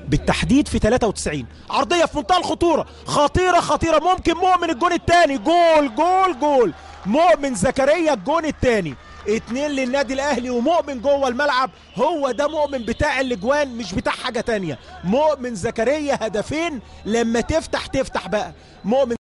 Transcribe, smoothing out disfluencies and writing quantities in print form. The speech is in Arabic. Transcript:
بالتحديد في 93. عرضيه في منتهى الخطوره، خطيره خطيره، ممكن مؤمن الجون الثاني. جول جول جول، مؤمن زكريا الجون الثاني. 2 للنادي الاهلي، ومؤمن جوه الملعب. هو ده مؤمن بتاع الاجوان، مش بتاع حاجه تانية. مؤمن زكريا هدفين، لما تفتح بقى مؤمن